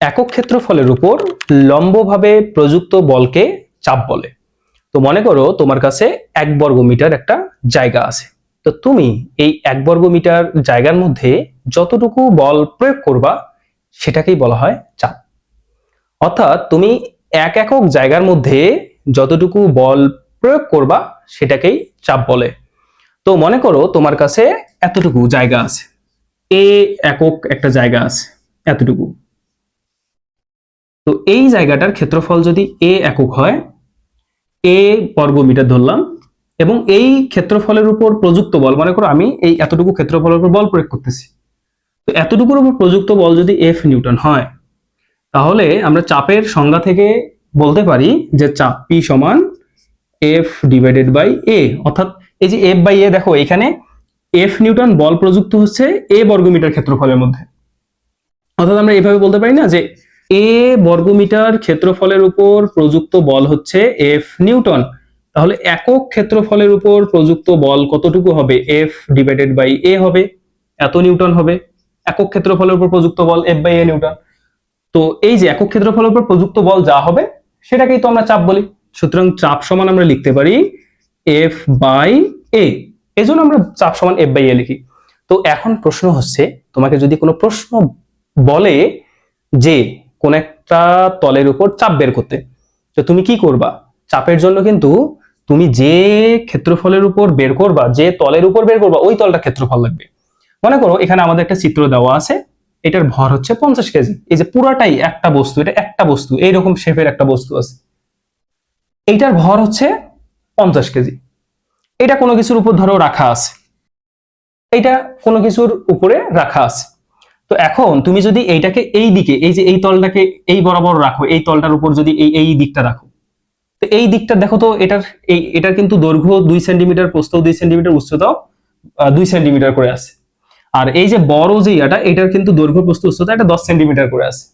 একক ক্ষেত্রফলের উপর লম্বভাবে প্রযুক্ত বলকে চাপ বলে। তো মনে করো তোমার কাছে 1 বর্গ মিটার একটা জায়গা আছে। তো তুমি এই 1 বর্গ মিটার জায়গার মধ্যে যতটুকু বল প্রয়োগ করবা সেটাকেই বলা হয় চাপ। অর্থাৎ তুমি 1 একক জায়গার মধ্যে যতটুকু বল প্রয়োগ করবা সেটাকেই চাপ বলে। তো মনে করো তোমার কাছে এতটুকু জায়গা আছে, এ একক একটা জায়গা আছে এতটুকু। তো এই জায়গাটার ক্ষেত্রফল যদি এ একক হয়, এ বর্গ মিটার ধরলাম, এবং এই ক্ষেত্রফলের উপর প্রযুক্ত বল, মনে করো আমি এই এতটুকু ক্ষেত্রফলের উপর বল প্রয়োগ করতেছি, তো এতটুকুর উপর প্রযুক্ত বল যদি এফ নিউটন হয়, তাহলে আমরা চাপের সংজ্ঞা থেকে বলতে পারি যে চাপ পি সমান এফ ডিভাইডেড বাই এ। অর্থাৎ এই যে এফ বাই এ, দেখো এখানে এফ নিউটন বল প্রযুক্ত হচ্ছে এ বর্গমিটার ক্ষেত্রফলের মধ্যে। অর্থাৎ আমরা এইভাবে বলতে পারি না যে এ বর্গমিটার ক্ষেত্রফলের উপর প্রযুক্ত বল হচ্ছে এফ নিউটন, তাহলে একক ক্ষেত্রফলের উপর প্রযুক্ত বল কতটুকু হবে? এফ ডিভাইডেড বাই এ হবে, এত নিউটন হবে একক ক্ষেত্রফলের উপর প্রযুক্ত বল এফ বাই এ নিউটন। তো এই যে একক ক্ষেত্রফলের উপর প্রযুক্ত বল যা হবে সেটাকেই তো আমরা চাপ বলি। সুতরাং চাপ সমান আমরা লিখতে পারি এফ বাই এ, এই জন্য আমরা চাপ সমান এফ বাই এ লিখি। তো এখন প্রশ্ন হচ্ছে, তোমাকে যদি কোনো প্রশ্ন বলে যে কোন একটা তলের উপর চাপ বের করতে, তো তুমি কি করবা? চাপের জন্য কিন্তু তুমি যে ক্ষেত্রফলের উপর বের করবা, যে তলের উপর বের করবা, ওই তলটা ক্ষেত্রফল লাগবে। মনে করো এখানে আমাদের একটা চিত্র দেওয়া আছে, এটার ভর হচ্ছে 50 কেজি। এই যে পুরাটাই একটা বস্তু, এটা একটা বস্তু, এইরকম শেপের একটা বস্তু আছে, এইটার ভর হচ্ছে 50 কেজি। এটা কোনো কিছুর উপর ধরো রাখা আছে, এইটা কোনো কিছুর উপরে রাখা আছে। তো এখন তুমি যদি এইটাকে এই দিকে, এই যে এই তলটাকে এই বরাবর রাখো, এই তলটার উপর যদি এই দিকটা রাখো, তো এই দিকটা দেখো তো, এটার কিন্তু দৈর্ঘ্য 2 সেন্টিমিটার, প্রস্থ 2 সেন্টিমিটার, উচ্চতাও 2 সেন্টিমিটার করে আছে। আর এই যে বড় যে এটার কিন্তু দৈর্ঘ্য, প্রস্থ, উচ্চতা এটা 10 সেন্টিমিটার করে আছে।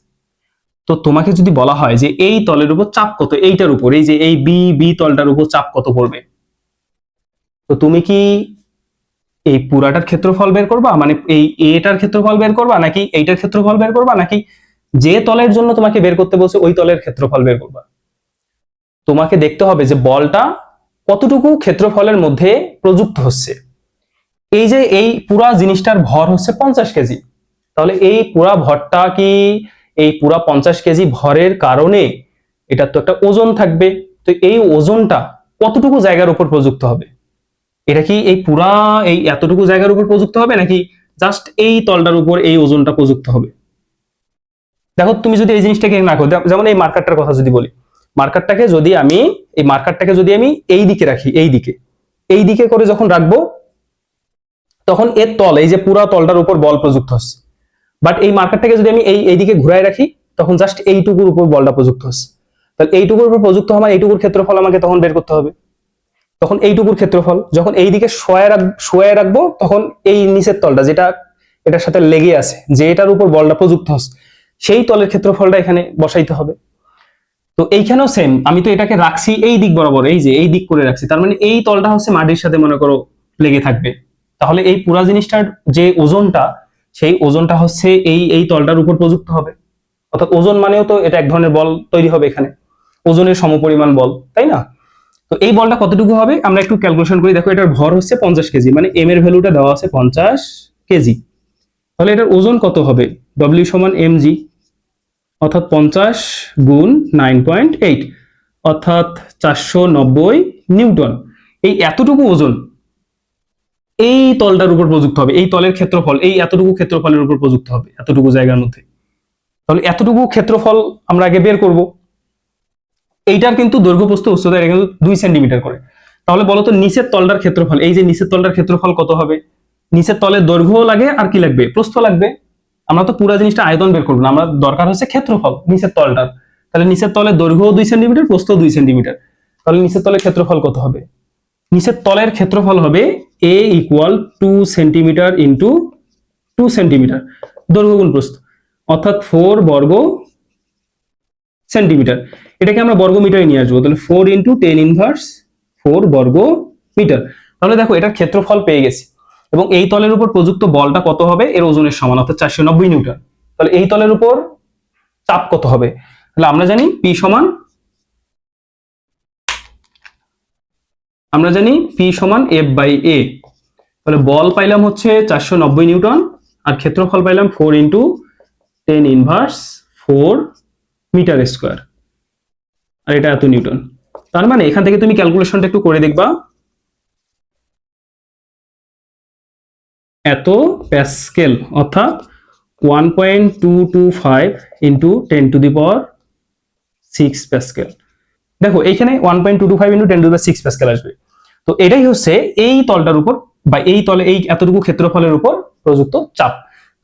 তো তোমাকে যদি বলা হয় যে এই তলের উপর চাপ কত, এইটার উপর, এই যে এই বি তলটার উপর চাপ কত পড়বে, তো তুমি কি এই পুরাটার ক্ষেত্রফল বের করবা, মানে এই এটার ক্ষেত্রফল বের করবা, নাকি এইটার ক্ষেত্রফল বের করবা, নাকি যে তলের জন্য তোমাকে বের করতে বলছে ওই তলের ক্ষেত্রফল বের করবা? তোমাকে দেখতে হবে যে বলটা কতটুকু ক্ষেত্রফলের মধ্যে প্রযুক্ত হচ্ছে। এই যে এই পুরা জিনিসটার ভর হচ্ছে 50 কেজি, তাহলে এই পুরা ভরটা কি, এই পুরা 50 কেজি ভরের কারণে এটার তো একটা ওজন থাকবে। তো এই ওজনটা কতটুকু জায়গার উপর প্রযুক্ত হবে? এটা কি এই পুরা এই এতটুকু জায়গার উপর প্রযুক্ত হবে, নাকি জাস্ট এই তলটার উপর এই ওজনটা প্রযুক্ত হবে? দেখো তুমি যদি এই জিনিসটাকে না করো, যেমন এই মার্কারটার কথা যদি বলি, মার্কারটাকে যদি আমি এই দিকে রাখি, এই দিকে করে যখন রাখবো, তখন এর তল, এই যে পুরা তলটার উপর বল প্রযুক্ত হচ্ছে। বাট এই মার্কারটাকে যদি আমি এইদিকে ঘুরাই রাখি, তখন জাস্ট এইটুকুর উপর বলটা প্রযুক্ত হচ্ছে। তাহলে এইটুকুর উপর প্রযুক্ত হওয়া, এইটুকুর ক্ষেত্রফল আমাকে তখন বের করতে হবে। তখন এইটুকুর ক্ষেত্রফল যখন এইদিকে শোয়ায় রাখবো, তখন এই নিচের তলটা যেটা এটার সাথে লেগে আছে, যে এটার উপর বলটা প্রযুক্ত হচ্ছে, সেই তলের ক্ষেত্রফলটা এখানে বসাইতে হবে। তো এইখানেও সেম, আমি তো এটাকে রাখছি এই দিক বরাবর, এই যে এই দিক করে রাখছি, তার মানে এই তলটা হচ্ছে মাটির সাথে মনে করো লেগে থাকবে। তাহলে এই পুরা জিনিসটার যে ওজনটা, সেই ওজনটা হচ্ছে এই তলটার উপর প্রযুক্ত হবে। অর্থাৎ ওজন মানেও তো এটা এক ধরনের বল তৈরি হবে, এখানে ওজনের সমপরিমাণ বল, তাই না? তো এই বলটা কতটুকু হবে আমরা একটু ক্যালকুলেশন করি। দেখো এটার ভর হচ্ছে 50 কেজি, মানে এম এর ভ্যালুটা দেওয়া আছে 50 কেজি, তাহলে এটার ওজন কত হবে? ডব্লিউ সমান এম জি, অর্থাৎ 50 গুণ 9.8, অর্থাৎ 490 নিউটন। এই এতটুকু ওজন এই তলটার উপর প্রযুক্ত হবে, এই তলের ক্ষেত্রফল এই এতটুকু ক্ষেত্রফলের উপর প্রযুক্ত হবে, এতটুকু জায়গার মধ্যে। তাহলে এতটুকু ক্ষেত্রফল আমরা আগে বের করব। এইটার কিন্তু দৈর্ঘ্য, প্রস্থ, উচ্চতা এটা কিন্তু 2 সেন্টিমিটার করে। তাহলে বলতো নিচের তলটার ক্ষেত্রফল, এই যে নিচের তলটার ক্ষেত্রফল কত হবে? নিচের তলের দৈর্ঘ্য লাগে আর কি লাগবে? প্রস্থ লাগবে। আমরা তো পুরো জিনিসটা আয়তন বের করবো না, আমরা দরকার হচ্ছে ক্ষেত্রফল নিচের তলটার। তাহলে নিচের তলের দৈর্ঘ্য 2 সেন্টিমিটার, প্রস্থ 2 সেন্টিমিটার, তাহলে নিচের তলের ক্ষেত্রফল কত হবে? নিচের তলের ক্ষেত্রফল হবে a equal 2 centimetre into 2 centimetre, দৈর্ঘ্য গুণ প্রস্থ, অর্থাৎ 4 বর্গ সেন্টিমিটার। এটাকে আমরা বর্গ মিটারে নিয়ে আসবো, তাহলে 4 ইন্টু 10 ইনভার্স 4 বর্গ মিটার। তাহলে দেখো এটার ক্ষেত্রফল পেয়ে গেছি, এবং এই তলের উপর প্রযুক্ত বলটা কত হবে? এর ওজনের সমান, অর্থাৎ 490 নিউটন। তাহলে এই তলের উপর চাপ কত হবে? তাহলে আমরা জানি পি সমান এফ বাই এ। তাহলে বল পাইলাম হচ্ছে 490 নিউটন, আর ক্ষেত্রফল পাইলাম 4 ইন্টু 10 ইনভার্স 4 মিটার স্কোয়ার, আর এটা এত নিউটন। তার মানে এখান থেকে তুমি ক্যালকুলেশনটা একটু করে দেখবা, এত প্যাসকেল অর্থাৎ 1.225 into 10 to the power 6 Pascal. দেখো এইখানে 1.225 into 10 to the power 6 Pascal আসবে। তো এটাই হচ্ছে এই তলটার উপর বা এই তলে এই এতটুকু ক্ষেত্রফলের উপর প্রযুক্ত চাপ।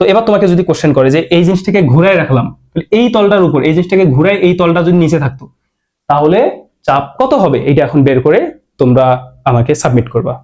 তো এবার তোমাকে যদি কোশ্চেন করে যে এই জিনিসটাকে ঘুরায় রাখলাম, এই তলটার উপর এই জিনিসটাকে ঘুরায় এই তলটা যদি নিচে থাকতো তাহলে চাপ কত হবে, এটা এখন বের করে তোমরা আমাকে সাবমিট করবা।